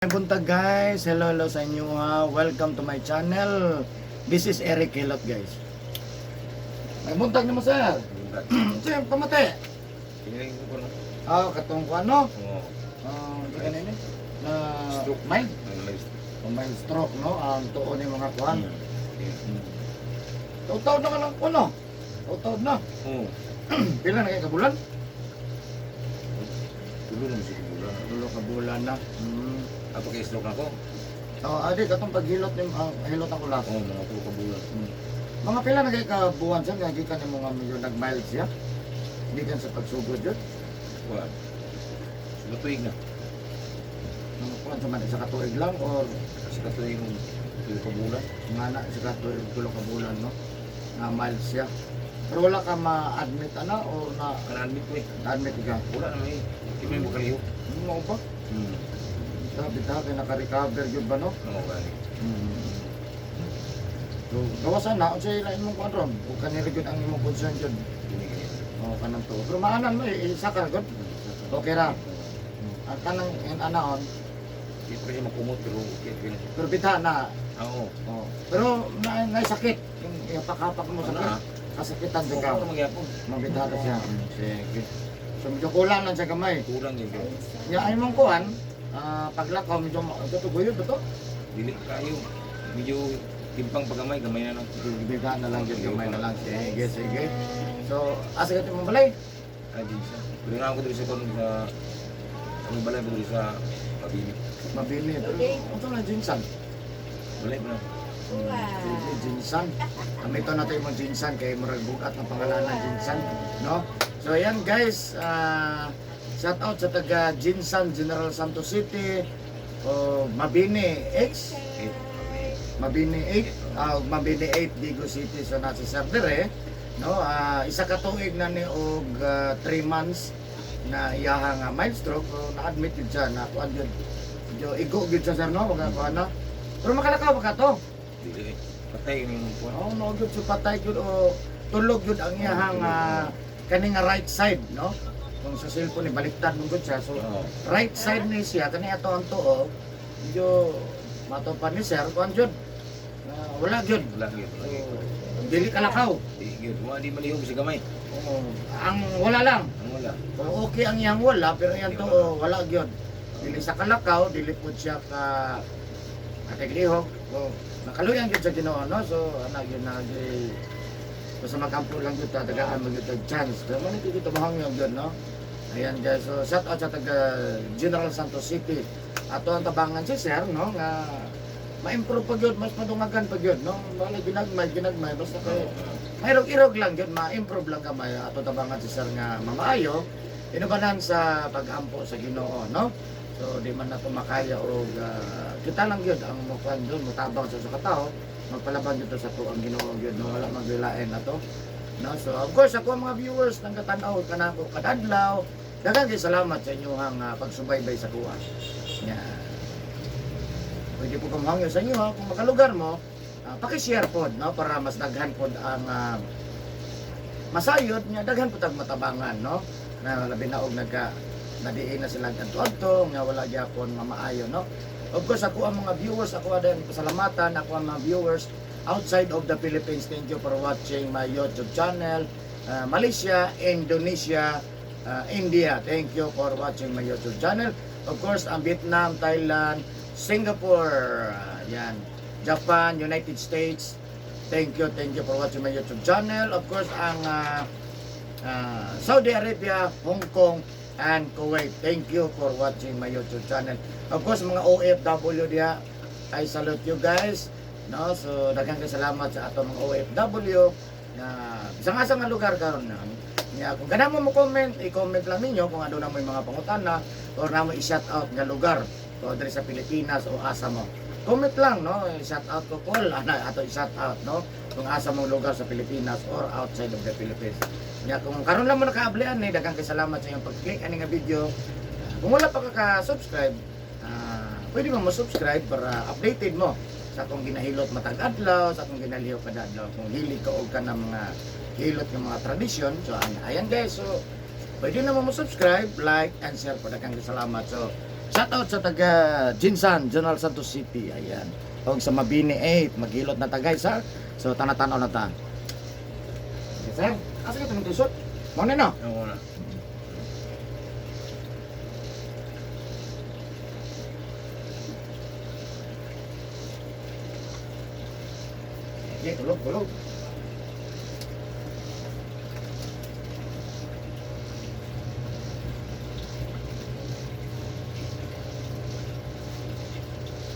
Buntag guys, hello sa inyo ha. Welcome to my channel. This is Eric Hilot guys. May buntag naman sir. Sir, pamate. Tingnan ko na. Katong ko ano? Oo. Hindi ka na na Stroke. mild. May Mild stroke no. Ang tuon yung mga kuhan. Hmm. Taw-taw na ka lang ano? Taw-taw na. Oo. Pila na kayo kabulan? Tulo naman si Kubulan. Dulo ka bulan na. Ako kay stroke ako. Adi katong paghilot ni hilot ang ulas. Oo, mga tulo ka bulan. Mga pila na kayo kabuwan sir, nga gikan yung mga medyo nag-mild siya. Hindi kan sa pagsugod yun. Kuha. Lutuig na. Mga kuhan sa man, sa katuig lang or Kasi katuig yung tulo ka bulan. nga na sa katuig tulong ka bulan no? Na mild siya. Pero wala ka ma-admit ana o na Kanaan ko eh. na-admit ka? Wala naman eh. Hindi mo yung bukaliho. Ano mo ba? Sabi ta, kaya naka-recover yun ba no? Oo, gani. So, gawasan na, kung sa'yo ilain mong kuhan ron, kung kanirigod ang imong concern yun. Binigay. O, kanang to. Pero maanan mo eh, isa ka ragod. Okay ra. Ang kanang inaon, Hindi pa rin makumot pero okay. pero bita na. Oo. O. Pero na sakit. Yung ipakapak mo sakit. Wala. Kasakitan din Oo, ka. ano magyapon? Mabitado siya. Sige. So medyo kulang lang sa gamay. Kulang yun. bro. Nga ay mong kuhan, paglakaw medyo tutugoy ba to? Dili kayo. Medyo timpang pagamay, gamay na lang. Bigyan na lang yung gamay na lang. Sige, sige. So, asa ka mong balay? Ay, di siya. Pero nga ako dito sa kon sa ang balay ko dito sa Mabini. Mabili. Pero ito na jinsan. Balay ba na? Sige, jinsan. Ito natin yung jinsan kay murag bukat ng pangalan ng jinsan. No? So, ayan guys. Shout out sa taga Jinsan, General Santos City. Mabini X. Mabini 8, Mabini 8, Digo City, so nasa server no, isa ka tuig na ni og 3 months na iyaha nga mild stroke, so na-admit yun siya na kuan yun, medyo igo yun siya sir no, wag kuan na. Pero makalakaw ba ka to? Dili. Patay yung kuwan. Oo, no, yun so patay yun o tulog yun ang iyahang kani nga right side, no? Kung sa cellphone ni baliktad mo gud siya, so Oo. right side ni siya kani ato ang tuo, medyo matopan ni sir kuan jud. Wala yun. Wala yun. Dili kalakaw. Di yun. Wala di malihog sa gamay. Ang wala lang. Ang wala. Kung okay ang iyang wala, pero yan to wala yun. Dili sa kalakaw, dili po siya ka kateglihog. Nakaluyan yun sa Ginoo, no? So, anak yun na basta makampo lang yun, tatagaan mag yun chance. So, manito dito mahangyo yun, no? Ayan guys, so shout out sa taga General Santos City. Ato ang tabangan si Sir, no? Nga ma-improve pag yun, mas madungagan pag yun, no? Bala ginagmay, basta kayo. Mairog-irog lang yun, ma-improve lang kamay. Ato tabangan si Sir nga mamaayo, inubanan sa pag-ampo sa Ginoo, no? So, di man na ito makaya o kita lang yun, ang mukuhan yun, mutabang sa katao, magpalaban yun sa to ang Ginoo yun, no? Wala magrilain na to. No? So, of course, ako ang mga viewers ng katanaw, kanako, kadadlaw, daghang salamat sa inyong pagsubaybay sa kuha. Yeah. Pwede po kong hangyo sa inyo ha, kung makalugar mo, pakishare po, no? Para mas daghan po ang masayod niya, daghan po tag matabangan, no? Na labi na og nadiin na sila kadto nga wala gyapon mamaayo, no? Of course, ako ang mga viewers, ako din pasalamatan, ako ang mga viewers outside of the Philippines. Thank you for watching my YouTube channel. Malaysia, Indonesia, India, thank you for watching my YouTube channel. Of course, ang Vietnam, Thailand, Singapore, yan, Japan, United States, thank you for watching my YouTube channel. Of course, ang Saudi Arabia, Hong Kong, and Kuwait, thank you for watching my YouTube channel. Of course, mga OFW diya, I salute you guys, no? So, daghang salamat sa ato mga OFW na sa nga lugar karon na. Kung ganun mo comment, i-comment lang ninyo kung ano na mo yung mga pangutana or na mo i-shout out nga lugar. So, dari sa Pilipinas o asa mo. Comment lang, no? I-shout out ko call, ato i-shout out, no? Kung asa mong lugar sa Pilipinas or outside of the Philippines. Kaya kung karon lang mo nakaablian, daghang salamat sa iyong pag-click ani nga video. Kung wala pa ka-subscribe, pwede mo subscribe para updated mo sa akong ginahilot matag adlaw, sa akong ginaliho kada adlaw. Kung hilig ka og ka ng mga hilot ng mga tradisyon, so ayan guys, so pwede na mo subscribe, like, and share po. Daghang salamat. So, Shoutout sa taga Jinsan, General Santos City. Ayan. O sa Mabini 8, magilot na tagay sa. So tanatanaw na ta. Okay, sir. Asa ka itong t-shirt? Mo na no? Ako na. Okay, tulog.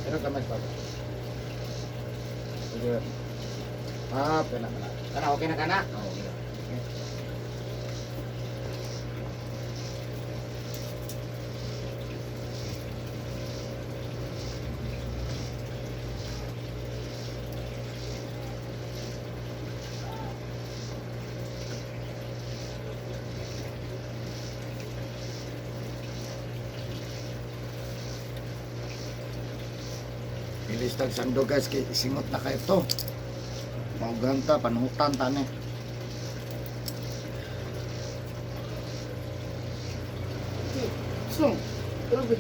Pero kamay pa. Sige. Pena. Kana okay na kana? Okay. Ilistag sando guys kay singot na kayo to. Mauganta panuhutan tani. So, grabe.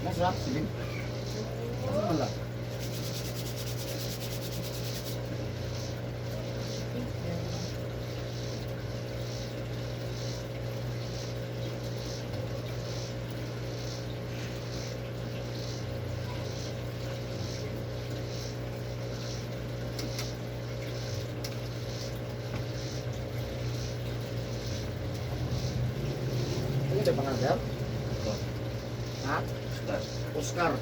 Masarap, sige. Masarap lang. Ano yung pangalan? Ito. Ha? Start. Oscar.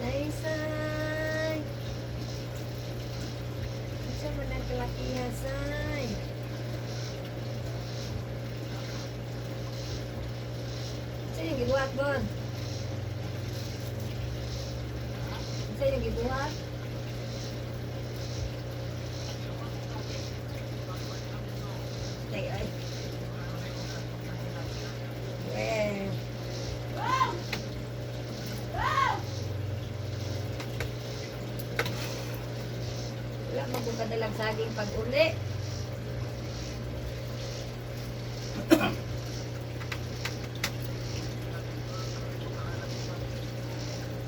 Say. Sa man ang kalakiya, say. Sa yung gibuhat, Bon? Sa yung gibuhat? Ay. Well. ko kadalang saging pag uli.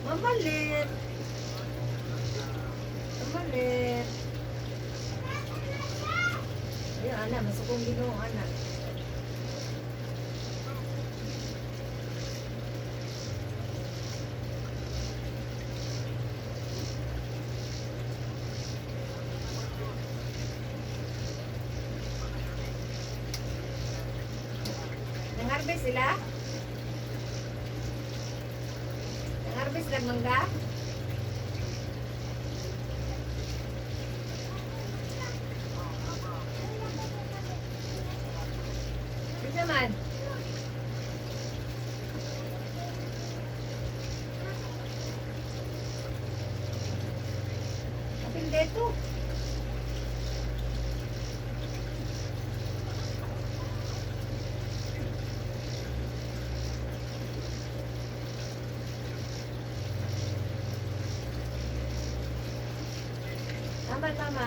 Mamalit. Mamalit. Ayun, anak. Masukong ginoo, anak. Nang-harvest sila? Nang-harvest lang mangga? Ito naman. Kapil dito. Tama, tama.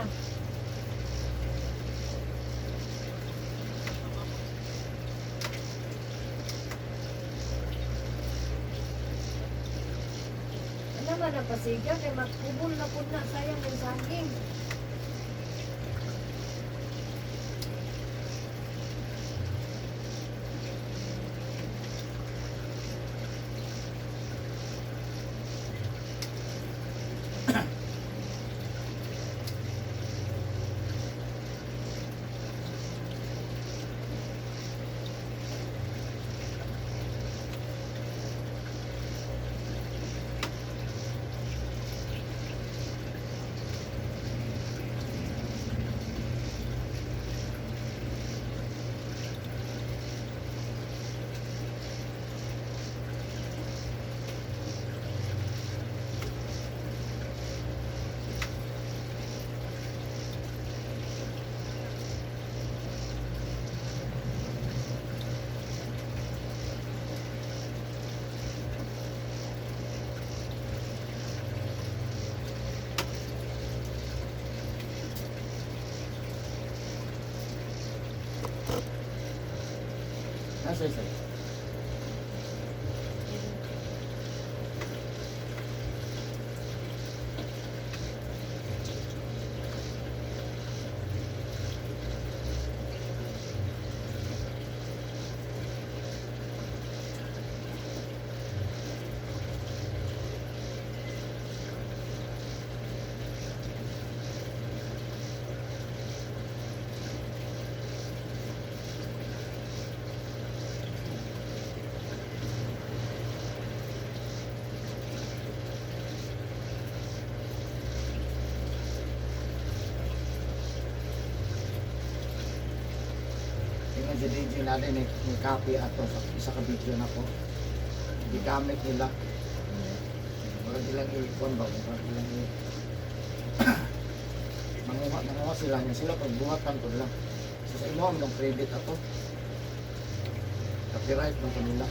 Ano ba na pasiga? Kaya makubol na po na. Sayang yung saging. Nasa isa. Tingnan sa DJ natin, may copy ato sa isa ka video na po. Di gamit nila. Wala silang i-icon ba? Wala silang manguha sila niya. Sila pagbuhatan ko lang. So sa imo, ang credit ato. Copyright ng kanila.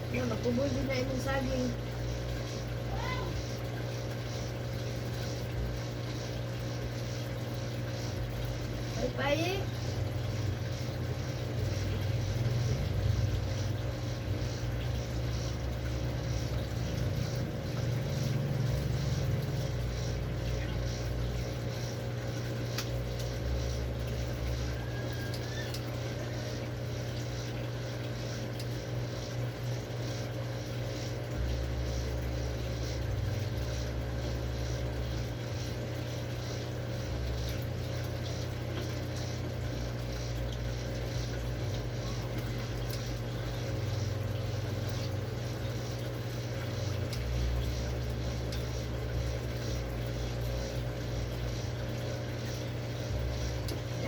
Yan, makubol din na itong saging. Pay-pay.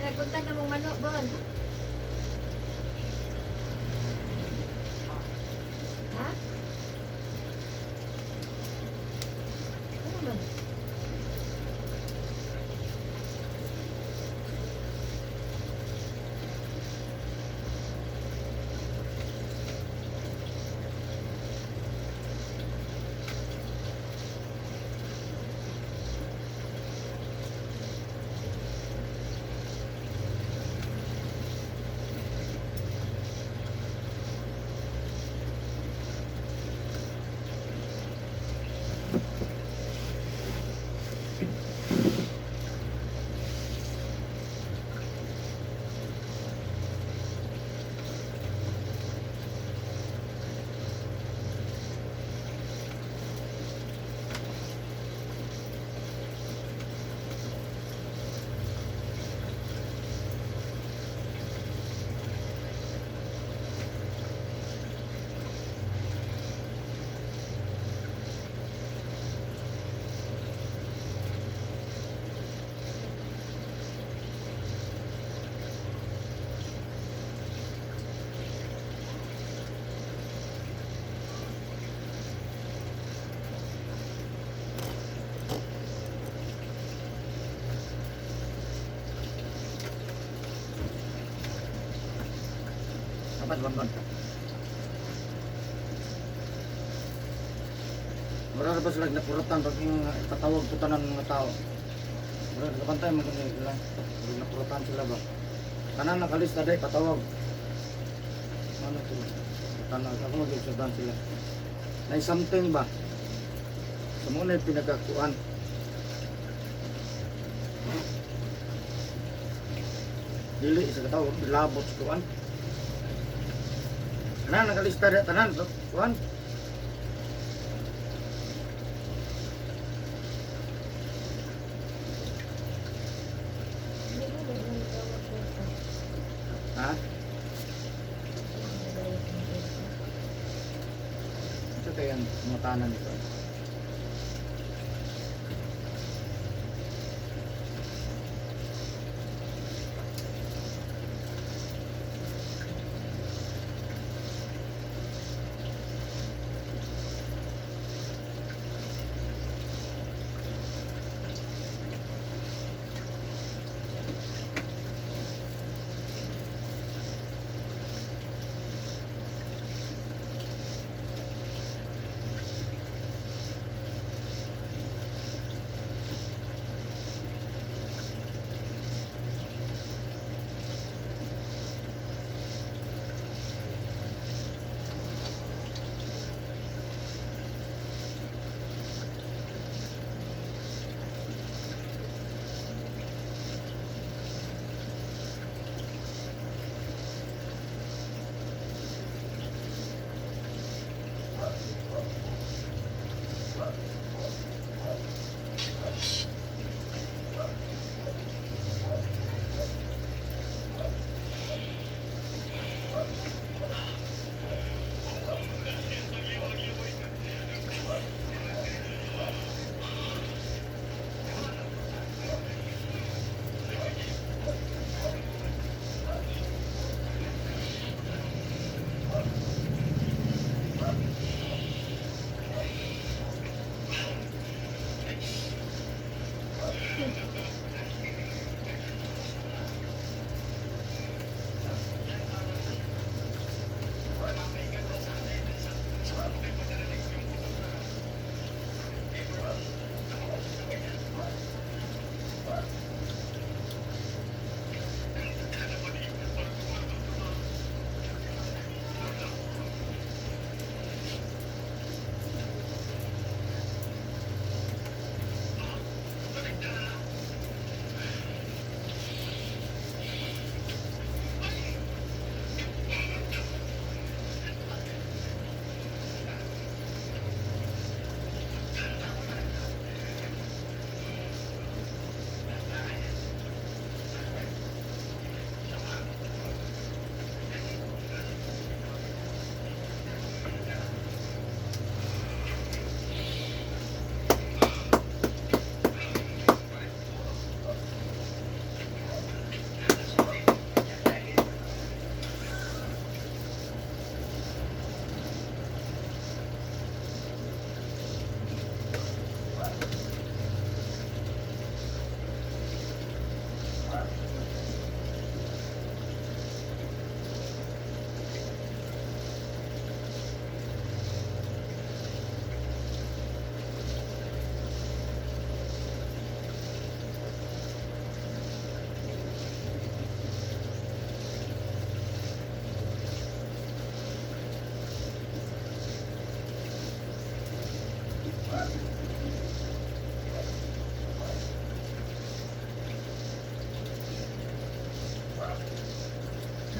Nagpunta na mong manok, Bon. dapat banban. Mura na ba sila napuratan pag yung patawag po tanan ng mga tao. Mura na kapantay maganda sila. Mura napuratan sila ba. Kanan nakalista day patawag. Ano ito? Tanag ako mag-observan sila. Na something ba? Sa muna yung pinagkakuan. Dili sa katawag, bilabot sa kuan. Kanan nakalista day tanan kuan. Hindi mo nagagawa ko ito. Ha? Ito tayo yung mga tanan nito.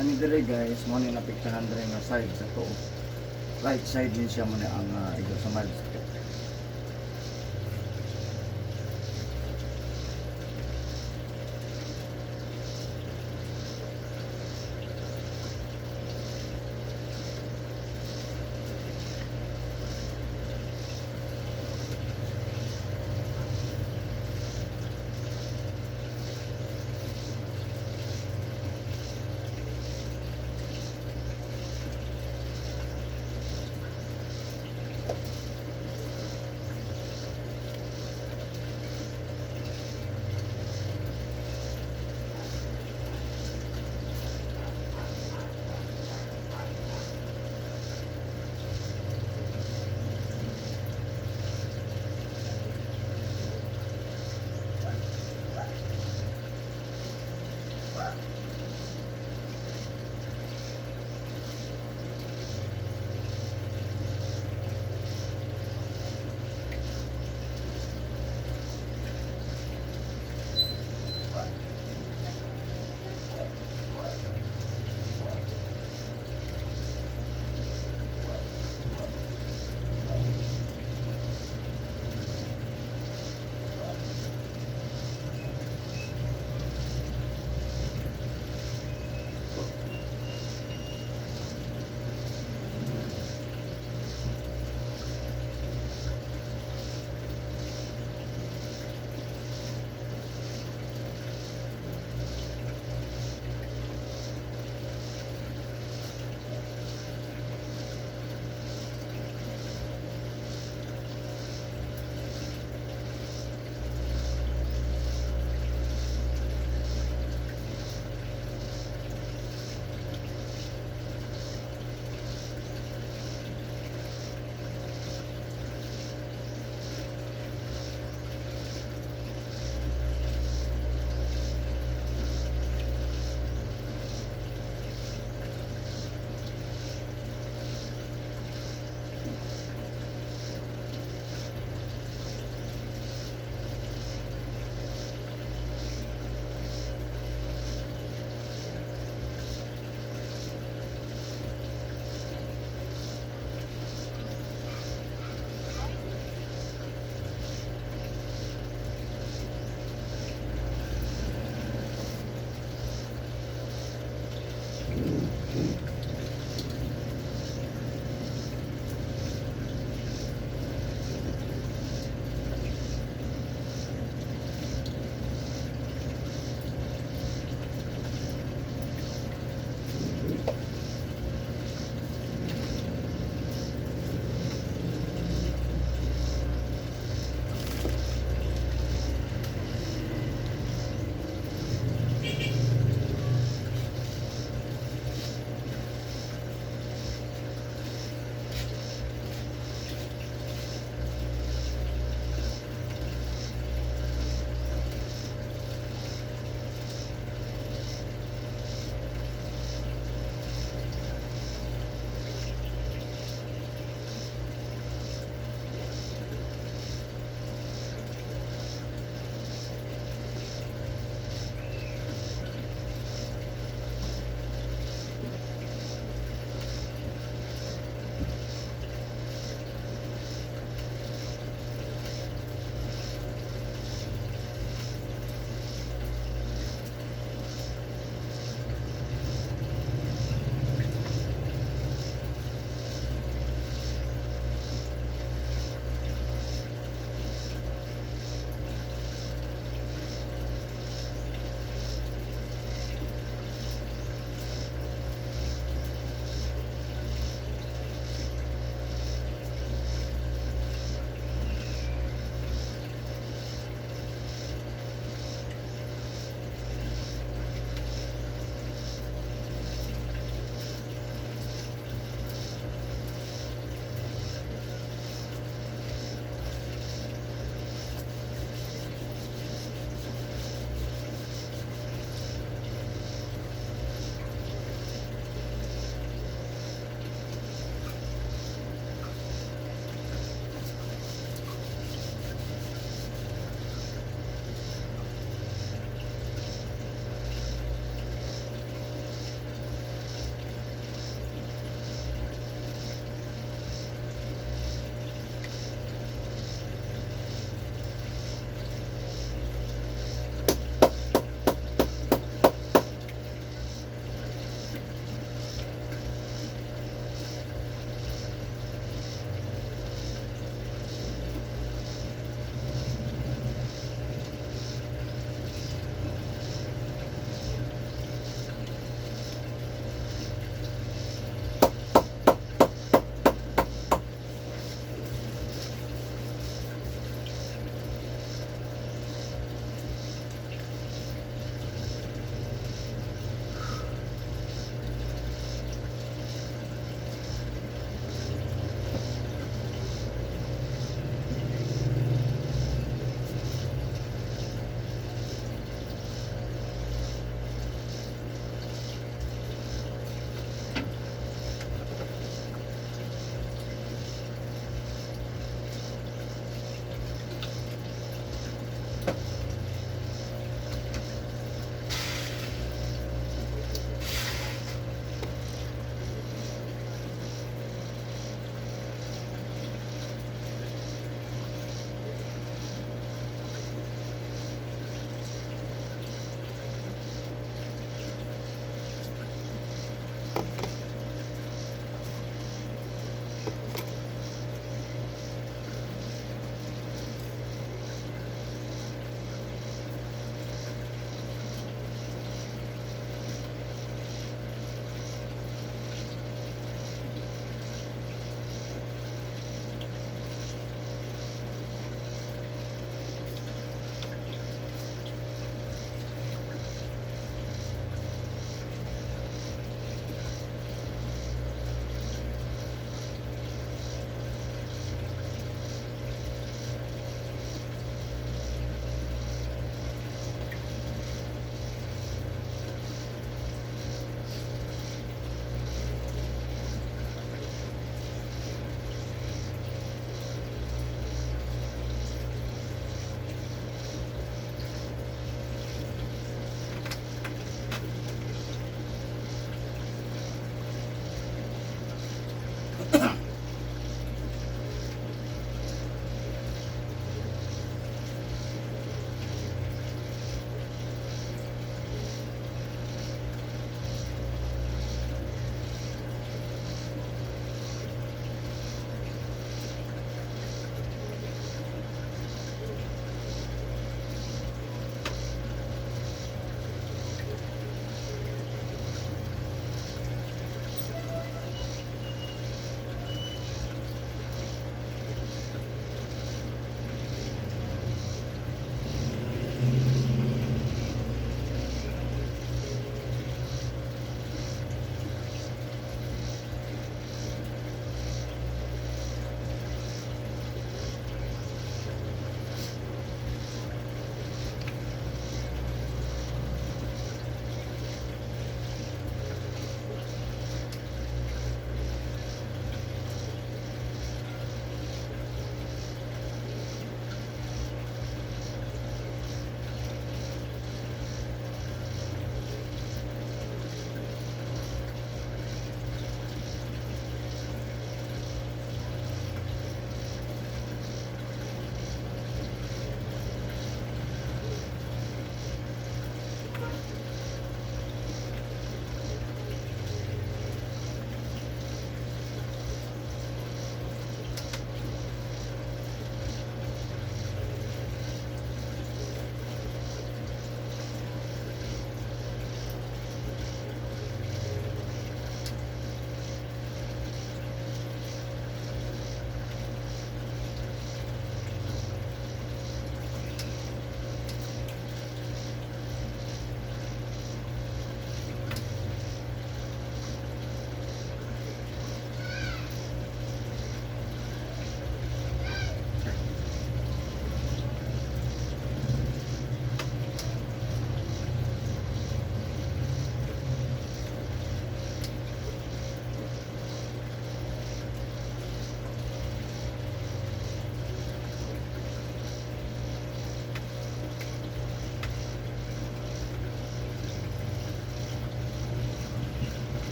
Ani dire guys, mo ni napiktahan dire nga side sa to. Right side din siya mo ni ang igo sa miles.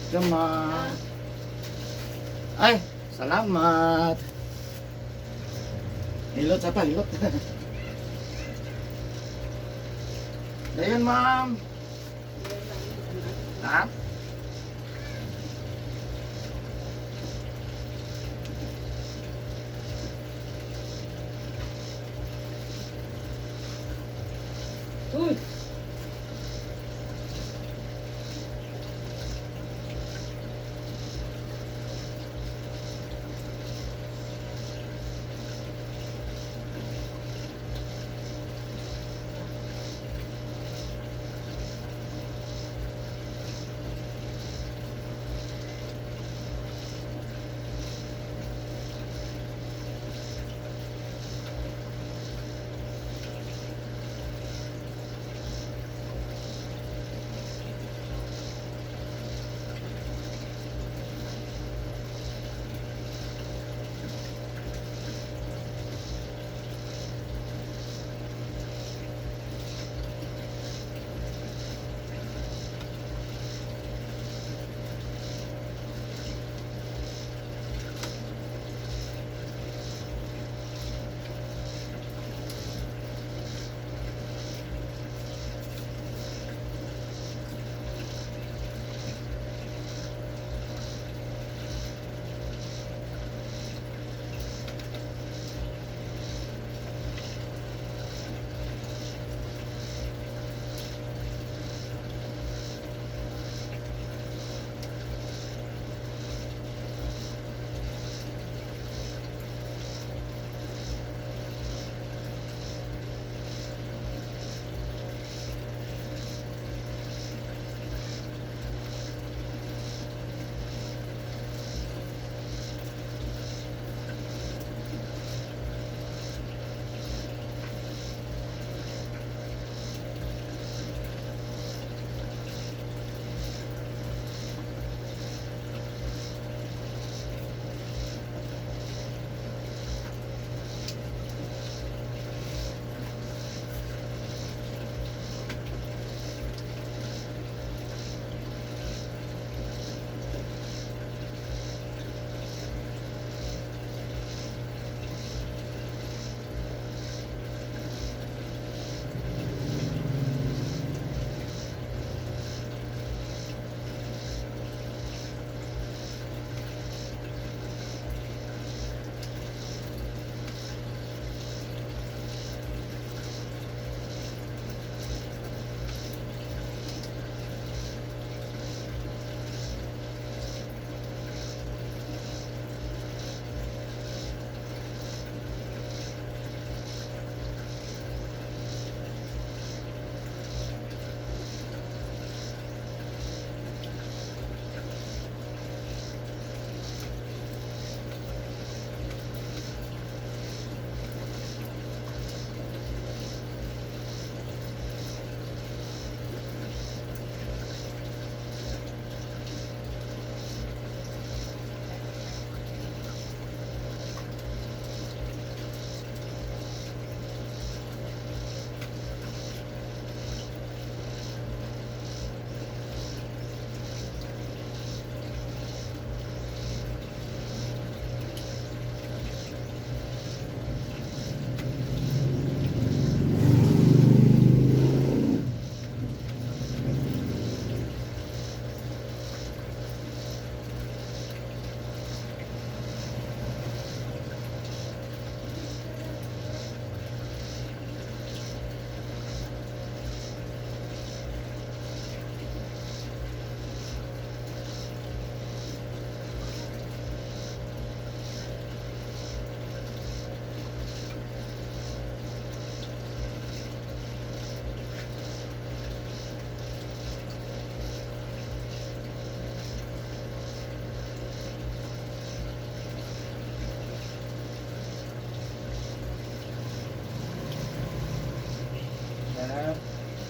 Welcome. Ay, salamat. Hilot sa hilot. Dayon, ma'am. Ha? Uy!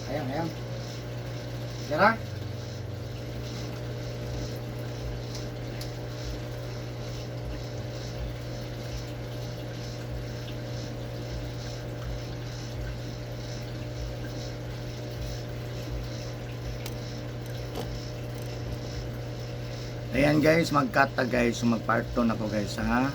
Ayan. Tira. Ayan guys, mag-cut ta guys. So mag-part 2 na ko guys ha.